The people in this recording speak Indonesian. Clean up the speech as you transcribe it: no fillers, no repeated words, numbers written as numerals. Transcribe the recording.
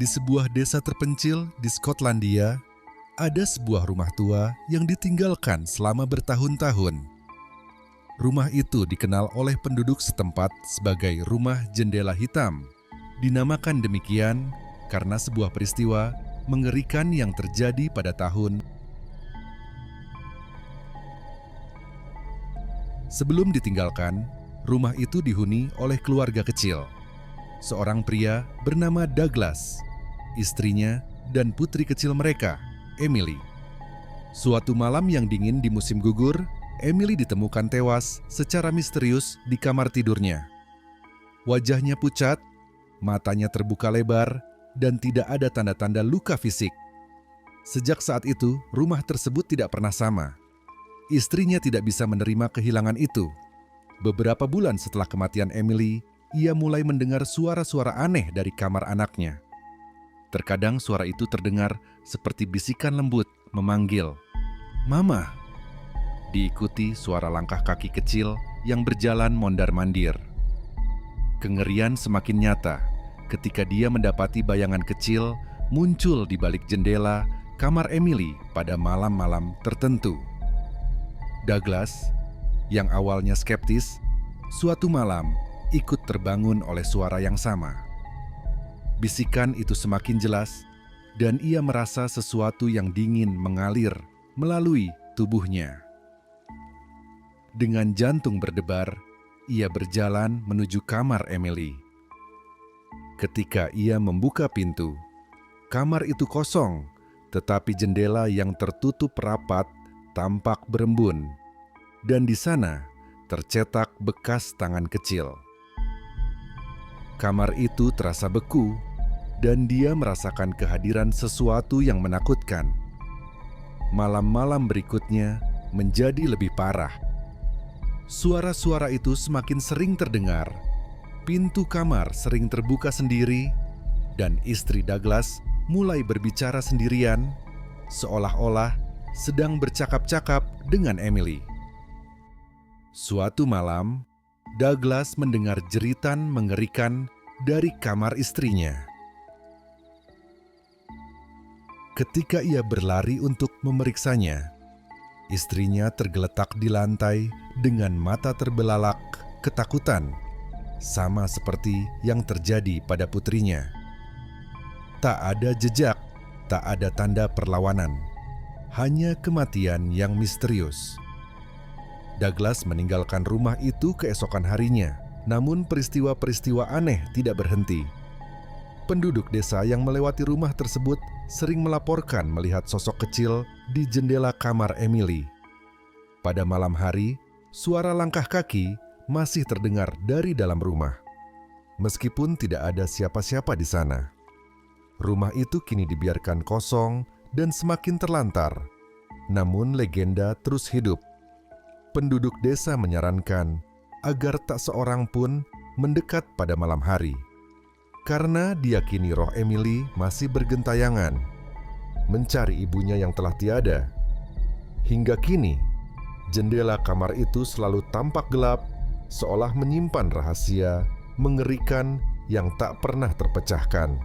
Di sebuah desa terpencil di Skotlandia, ada sebuah rumah tua yang ditinggalkan selama bertahun-tahun. Rumah itu dikenal oleh penduduk setempat sebagai rumah jendela hitam. Dinamakan demikian karena sebuah peristiwa mengerikan yang terjadi pada tahun. Sebelum ditinggalkan, rumah itu dihuni oleh keluarga kecil. Seorang pria bernama Douglas, istrinya, dan putri kecil mereka, Emily. Suatu malam yang dingin di musim gugur, Emily ditemukan tewas secara misterius di kamar tidurnya. Wajahnya pucat, matanya terbuka lebar, dan tidak ada tanda-tanda luka fisik. Sejak saat itu, rumah tersebut tidak pernah sama. Istrinya tidak bisa menerima kehilangan itu. Beberapa bulan setelah kematian Emily, ia mulai mendengar suara-suara aneh dari kamar anaknya. Terkadang suara itu terdengar seperti bisikan lembut memanggil, "Mama!" Diikuti suara langkah kaki kecil yang berjalan mondar-mandir. Kengerian semakin nyata ketika dia mendapati bayangan kecil muncul di balik jendela kamar Emily pada malam-malam tertentu. Douglas, yang awalnya skeptis, suatu malam ikut terbangun oleh suara yang sama. Bisikan itu semakin jelas, dan ia merasa sesuatu yang dingin mengalir melalui tubuhnya. Dengan jantung berdebar, ia berjalan menuju kamar Emily. Ketika ia membuka pintu, kamar itu kosong, tetapi jendela yang tertutup rapat tampak berembun, dan di sana tercetak bekas tangan kecil. Kamar itu terasa beku, dan dia merasakan kehadiran sesuatu yang menakutkan. Malam-malam berikutnya menjadi lebih parah. Suara-suara itu semakin sering terdengar. Pintu kamar sering terbuka sendiri, dan istri Douglas mulai berbicara sendirian, seolah-olah sedang bercakap-cakap dengan Emily. Suatu malam, Douglas mendengar jeritan mengerikan dari kamar istrinya. Ketika ia berlari untuk memeriksanya, istrinya tergeletak di lantai dengan mata terbelalak ketakutan, sama seperti yang terjadi pada putrinya. Tak ada jejak, tak ada tanda perlawanan, hanya kematian yang misterius. Douglas meninggalkan rumah itu keesokan harinya, namun peristiwa-peristiwa aneh tidak berhenti. Penduduk desa yang melewati rumah tersebut sering melaporkan melihat sosok kecil di jendela kamar Emily. Pada malam hari, suara langkah kaki masih terdengar dari dalam rumah. Meskipun tidak ada siapa-siapa di sana, rumah itu kini dibiarkan kosong dan semakin terlantar. Namun legenda terus hidup. Penduduk desa menyarankan agar tak seorang pun mendekat pada malam hari, karena diyakini roh Emily masih bergentayangan mencari ibunya yang telah tiada. Hingga kini, jendela kamar itu selalu tampak gelap, seolah menyimpan rahasia mengerikan yang tak pernah terpecahkan.